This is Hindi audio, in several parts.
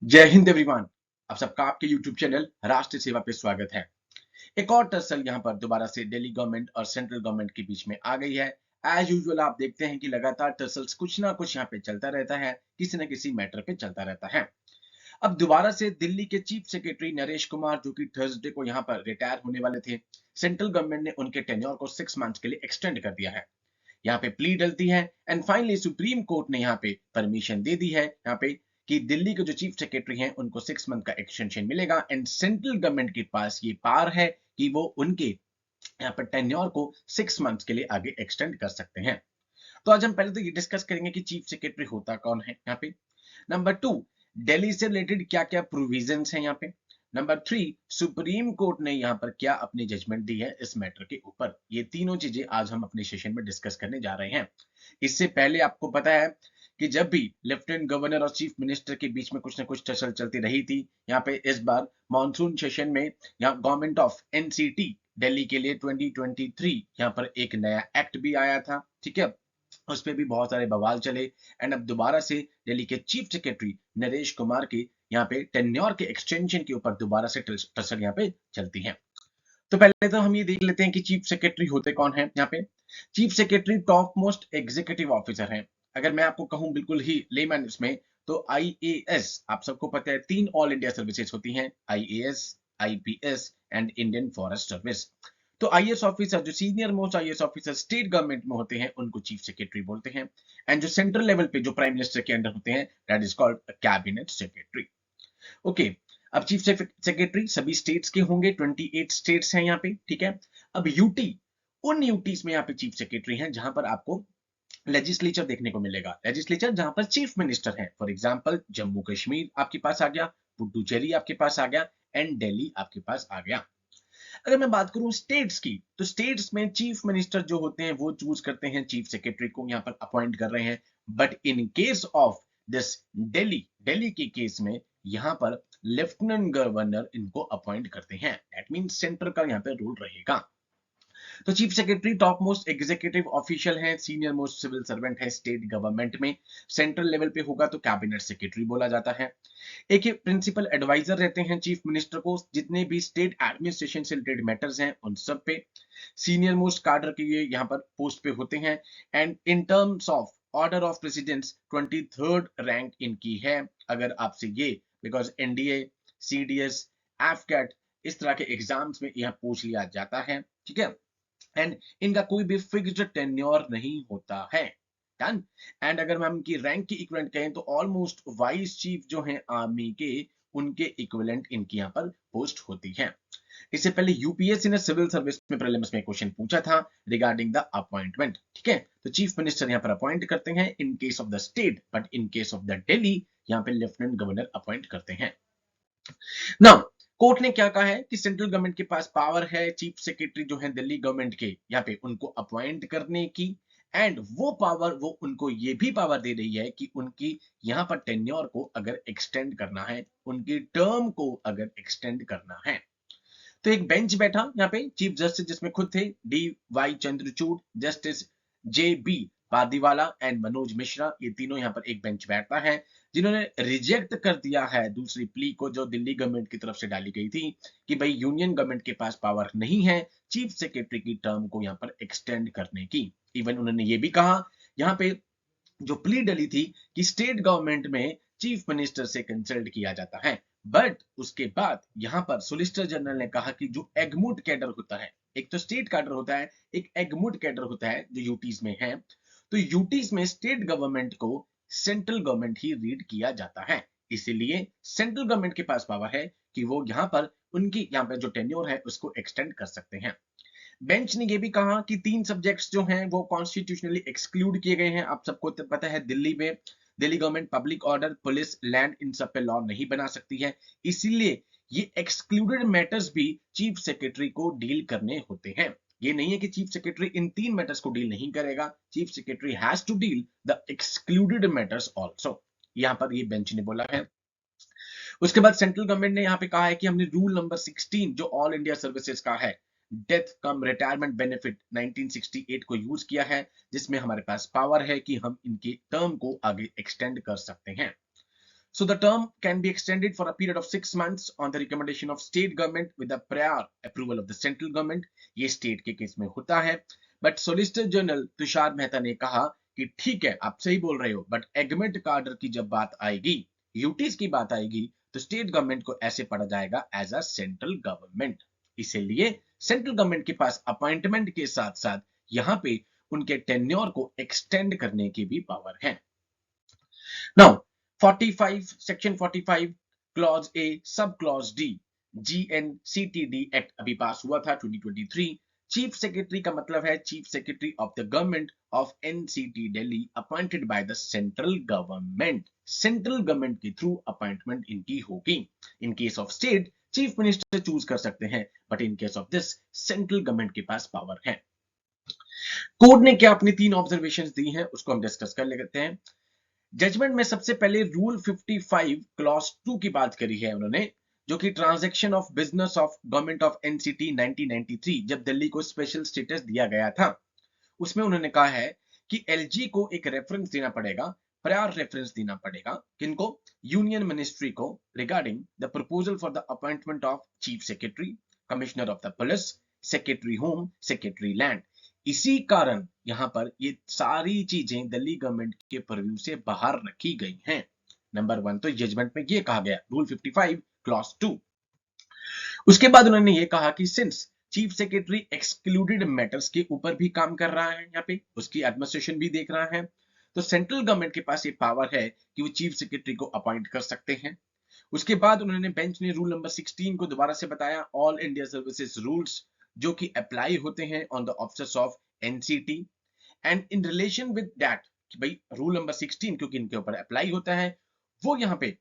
जय हिंद एवरीवन। आप सबका आपके YouTube चैनल राष्ट्रीय सेवा पे स्वागत है। एक और टसल यहाँ पर दोबारा से दिल्ली गवर्नमेंट और सेंट्रल गवर्नमेंट के बीच में आ गई है। एज यूजुअल आप देखते हैं कि लगातार टसल्स कुछ ना कुछ यहाँ पे चलता रहता है, किसी न किसी मैटर पे चलता रहता है। अब दोबारा से दिल्ली के चीफ सेक्रेटरी नरेश कुमार, जो कि थर्सडे को यहाँ पर रिटायर होने वाले थे, सेंट्रल गवर्नमेंट ने उनके टेन्योर को 6 मंथ्स के लिए एक्सटेंड कर दिया है। यहाँ पे प्ली डलती है एंड फाइनली सुप्रीम कोर्ट ने यहाँ पे परमिशन दे दी है यहाँ पे कि दिल्ली के जो चीफ सेक्रेटरी हैं उनको 6 मंथ का एक्सटेंशन मिलेगा एंड सेंट्रल गवर्नमेंट के पास ये पावर है कि वो उनके यहाँ पर टेन्योर को 6 मंथ्स के लिए आगे एक्सटेंड कर सकते हैं। तो आज हम पहले तो ये डिस्कस करेंगे कि चीफ सेक्रेटरी होता कौन है यहाँ पे। नंबर 2, दिल्ली से रिलेटेड क्या क्या प्रोविजंस हैं यहाँ पे। नंबर 3, सुप्रीम कोर्ट ने यहाँ पर क्या अपनी जजमेंट दी है इस मैटर के ऊपर। ये तीनों चीजें आज हम अपने सेशन में डिस्कस करने जा रहे हैं। इससे पहले आपको पता है कि जब भी लेफ्टिनेंट गवर्नर और चीफ मिनिस्टर के बीच में कुछ ना कुछ टसल चलती रही थी, यहाँ पे इस बार मॉनसून सेशन में यहाँ गवर्नमेंट ऑफ एनसीटी दिल्ली के लिए 2023 यहाँ पर एक नया एक्ट भी आया था, ठीक है। उस पे भी बहुत सारे बवाल चले एंड अब दोबारा से दिल्ली के चीफ सेक्रेटरी नरेश कुमार के यहाँ पे टेन्योर के एक्सटेंशन के ऊपर दोबारा से टसल यहाँ पे चलती है। तो पहले तो हम ये देख लेते हैं कि चीफ सेक्रेटरी होते कौन है यहाँ पे। Chief secretary top most executive officer है। अगर मैं आपको कहूं बिल्कुल ही लेमन इसमें, तो आईएएस, आप सबको पता है 3 ऑल इंडिया सर्विसेज होती हैं, IAS, IPS and Indian forest service. तो आईएएस ऑफिसर, जो senior most IAS officer state government में होते हैं, उनको चीफ सेक्रेटरी बोलते हैं। एंड जो सेंट्रल लेवल पे जो प्राइम मिनिस्टर के अंडर होते हैं, that is called cabinet secretary. Okay. अब चीफ सेक्रेटरी सभी स्टेट्स के होंगे, 28 स्टेट्स हैं यहाँ पे, ठीक है। अब यूटी, उन यूटीज में यहाँ पे चीफ सेक्रेटरी हैं जहां पर आपको लेजिस्लेचर देखने को मिलेगा। लेजिस्लेचर जहां पर चीफ मिनिस्टर है, फॉर एग्जांपल जम्मू कश्मीर आपके पास आ गया, पुडुचेरी आपके पास आ गया एंड दिल्ली आपके पास आ गया। अगर मैं बात करूं स्टेट्स की, तो स्टेट्स में चीफ मिनिस्टर जो होते हैं वो चूज करते हैं चीफ सेक्रेटरी को, यहाँ पर अपॉइंट कर रहे हैं। But in case of this Delhi, Delhi के केस में यहाँ पर लेफ्टिनेंट गवर्नर इनको अपॉइंट करते हैं। दैट मींस सेंटर का यहाँ पे रूल रहेगा। तो chief secretary top most executive official है, सीनियर मोस्ट सिविल सर्वेंट है स्टेट गवर्नमेंट में। सेंट्रल लेवल पे होगा तो कैबिनेट सेक्रेटरी बोला जाता है। एक प्रिंसिपल एडवाइजर रहते हैं चीफ मिनिस्टर को, जितने भी स्टेट एडमिनिस्ट्रेशन से रिलेटेड मैटर्स हैं उन सब पे। सीनियर मोस्ट कार्डर के ये यहाँ पर पोस्ट पे होते हैं। And in terms of order of precedence 23rd rank इनकी है। अगर आपसे ये, बिकॉज एनडीए, सीडीएस, एफकेट, इस तरह के एग्जाम्स में यह पूछ लिया जाता है, ठीक है। एंड इनका कोई भी फिक्स्ड टेन्योर नहीं होता है। डन। एंड अगर हम इनकी रैंक की इक्विवेलेंट कहें तो ऑलमोस्ट वाइस चीफ जो हैं आर्मी के, उनके इक्विवेलेंट इनकी यहाँ पर पोस्ट होती है। इससे पहले यूपीएससी ने सिविल सर्विस में प्रीलिम्स में क्वेश्चन पूछा था रिगार्डिंग द अपॉइंटमेंट, ठीक है। तो चीफ मिनिस्टर यहाँ पर अपॉइंट करते हैं in case of the state, but in case of the Delhi यहाँ पे लेफ्टिनेंट गवर्नर अपॉइंट करते हैं। नाउ कोर्ट ने क्या कहा है कि सेंट्रल गवर्नमेंट के पास पावर है चीफ सेक्रेटरी जो है दिल्ली गवर्नमेंट के, यहाँ पे उनको अपॉइंट करने की। एंड वो पावर, वो उनको ये भी पावर दे रही है कि उनकी यहाँ पर टेन्योर को अगर एक्सटेंड करना है, उनकी टर्म को अगर एक्सटेंड करना है। तो एक बेंच बैठा यहाँ पे चीफ जस्टिस, जिसमें खुद थे D Y Chandrachud, justice J B Pardiwala and Manoj Mishra, ये तीनों यहाँ पर एक बेंच बैठता है, जिन्होंने रिजेक्ट कर दिया है दूसरी प्ली को जो दिल्ली गवर्नमेंट की तरफ से डाली गई थी कि भाई यूनियन गवर्नमेंट के पास पावर नहीं है चीफ सेक्रेटरी की टर्म को यहाँ पर एक्सटेंड करने की। इवन उन्होंने ये भी कहा यहाँ पे, जो प्ली डली थी कि स्टेट गवर्नमेंट में चीफ मिनिस्टर से कंसल्ट किया जाता है, बट उसके बाद यहां पर सोलिसिटर जनरल ने कहा कि जो एगमुट कैडर होता है, एक तो स्टेट कैडर होता है, एक एगमुट कैडर होता है जो यूटीज में है, तो यूटीज में स्टेट गवर्नमेंट को सेंट्रल गवर्नमेंट ही रीड किया जाता है। इसीलिए सेंट्रल गवर्नमेंट के पास पावर है कि वो यहां पर उनकी यहाँ पे जो टेन्योर है उसको एक्सटेंड कर सकते हैं। बेंच ने यह भी कहा कि 3 सब्जेक्ट्स जो हैं वो कॉन्स्टिट्यूशनली एक्सक्लूड किए गए हैं। आप सबको तो पता है दिल्ली में Delhi government public order, police, land, इन सब पे लॉ नहीं बना सकती है। इसीलिए ये एक्सक्लूडेड मैटर्स भी चीफ सेक्रेटरी को डील करने होते हैं। ये नहीं है कि चीफ सेक्रेटरी इन 3 मैटर्स को डील नहीं करेगा, chief secretary has to deal the excluded matters also, यहां पर ये बेंच ने बोला है। उसके बाद सेंट्रल गवर्नमेंट ने यहाँ पे कहा है कि हमने रूल नंबर 16 जो ऑल इंडिया सर्विसेज का है, डेथ कम रिटायरमेंट बेनिफिट 1968 को यूज किया है, जिसमें हमारे पास पावर है कि हम इनकी टर्म को आगे एक्सटेंड कर सकते हैं। So the term can be extended for a period of 6 months on the recommendation of state government with the prior approval of the central government. ये स्टेट के केस में होता है, but solicitor general Tushar Mehta ने कहा कि ठीक है, आप सही बोल रहे हो, बट एगमेंट का ऑर्डर की जब बात आएगी, यूटीज की बात आएगी, तो स्टेट गवर्नमेंट को ऐसे पढ़ा जाएगा एज अ सेंट्रल गवर्नमेंट। इसीलिए सेंट्रल गवर्नमेंट के पास अपॉइंटमेंट के साथ साथ यहाँ पे उनके टेन्योर को एक्सटेंड करने की भी पावर है। Now 45 section 45 clause A sub clause D GNCTD act अभी पास हुआ था 2023। चीफ सेक्रेटरी का मतलब है chief secretary of the government of NCT Delhi appointed by the central government. Central government के थ्रू अपॉइंटमेंट इनकी होगी। In case of state chief minister choose कर सकते हैं, but in case of this central government के पास पावर है। कोर्ट ने क्या अपनी 3 ऑब्जर्वेशंस दी हैं उसको हम डिस्कस कर लेते हैं। जजमेंट में सबसे पहले रूल 55 क्लॉज 2 की बात करी है उन्होंने, जो कि transaction of business of government of NCT 1993 जब दिल्ली को स्पेशल स्टेटस दिया गया था, उसमें उन्होंने कहा है कि LG को एक रेफरेंस देना पड़ेगा, प्रायर रेफरेंस देना पड़ेगा, किनको? यूनियन मिनिस्ट्री को, regarding the proposal for the appointment of chief secretary, commissioner of the police, secretary home, secretary land. इसी कारण यहां पर ये सारी चीजें दिल्ली गवर्नमेंट के परव्यू से बाहर रखी गई हैं। नंबर 1 तो जजमेंट में ये कहा गया, रूल 55 क्लॉज 2। उसके बाद उन्होंने ये कहा कि since chief secretary excluded matters के ऊपर भी काम कर रहा है, यहाँ पे उसकी एडमिनिस्ट्रेशन भी देख रहा है, तो सेंट्रल गवर्नमेंट के पास ये पावर है कि वो चीफ सेक्रेटरी को अपॉइंट कर सकते हैं। उसके बाद उन्होंने बेंच ने रूल नंबर 16 को दोबारा से बताया, ऑल इंडिया सर्विसेज रूल्स जो कि अप्लाई होते हैं on the officers of NCT and in relation with that, कि भाई रूल नंबर 16 क्योंकि इनके ऊपर अप्लाई होता है, वो यहाँ पे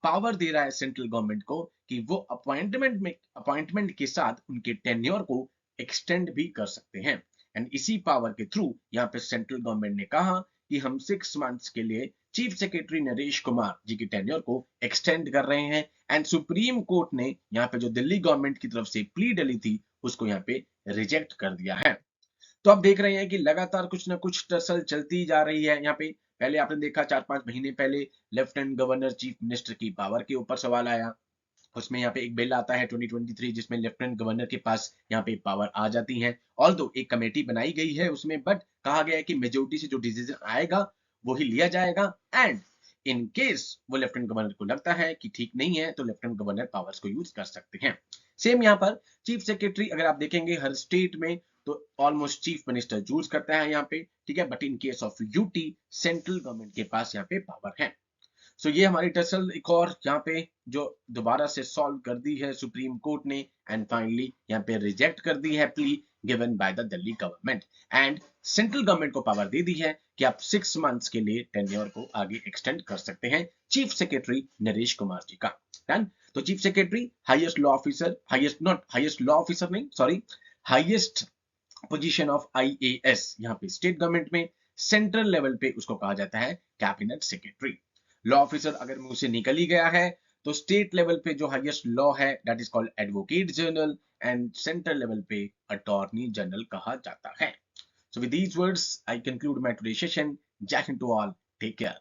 पावर दे रहा है सेंट्रल गवर्नमेंट को कि वो अपॉइंटमेंट के साथ उनके टेन्योर को एक्सटेंड भी कर सकते हैं। एंड इसी पावर के थ्रू यहाँ पे सेंट्रल गवर्नमेंट ने कहा कि हम 6 मंथ्स के लिए चीफ सेक्रेटरी नरेश कुमार जी की टेन्योर को एक्सटेंड कर रहे हैं। एंड सुप्रीम कोर्ट ने यहाँ पे जो दिल्ली गवर्नमेंट की तरफ से प्ली डली थी उसको यहाँ पे रिजेक्ट कर दिया है। तो आप देख रहे हैं कि लगातार कुछ ना कुछ टसल चलती जा रही है। यहाँ पे पहले आपने देखा 4-5 महीने पहले लेफ्टिनेंट गवर्नर चीफ मिनिस्टर की पावर के ऊपर सवाल आया, उसमें यहाँ पे एक बिल आता है 2023 जिसमें लेफ्टिनेंट गवर्नर के पास यहाँ पे पावर आ जाती है। ऑल्दो एक कमेटी बनाई गई है उसमें, बट कहा गया है कि मेजोरिटी से जो डिसीजन आएगा वही लिया जाएगा। एंड इन केस वो लेफ्टिनेंट गवर्नर को लगता है कि ठीक नहीं है तो लेफ्टिनेंट गवर्नर पावर्स को यूज कर सकते हैं। सेम यहाँ पर चीफ सेक्रेटरी अगर आप देखेंगे हर स्टेट में तो ऑलमोस्ट चीफ मिनिस्टर चूज करता है यहाँ पे, ठीक है, but in case of UT central government के पास यहाँ पे पावर है। सो ये हमारी टसल एक और यहाँ पे जो दोबारा से सॉल्व कर दी है सुप्रीम कोर्ट ने, एंड फाइनली यहाँ पे रिजेक्ट कर दी है plea given by the Delhi government, and central government को पावर दे दी है कि आप 6 मंथ्स के लिए टेन्योर को आगे एक्सटेंड कर सकते हैं चीफ सेक्रेटरी नरेश कुमार जी का। डन। तो chief secretary highest law officer, highest law officer नहीं, sorry, highest position of IAS यहाँ पे स्टेट गवर्नमेंट में, सेंट्रल लेवल पे उसको कहा जाता है कैबिनेट सेक्रेटरी। लॉ ऑफिसर अगर मुंह से निकल ही गया है तो स्टेट लेवल पे जो हाईएस्ट लॉ है that is called advocate general, and central level पे अटॉर्नी जनरल कहा जाता है। So with these words I conclude my today session. जय Hind to all, take care.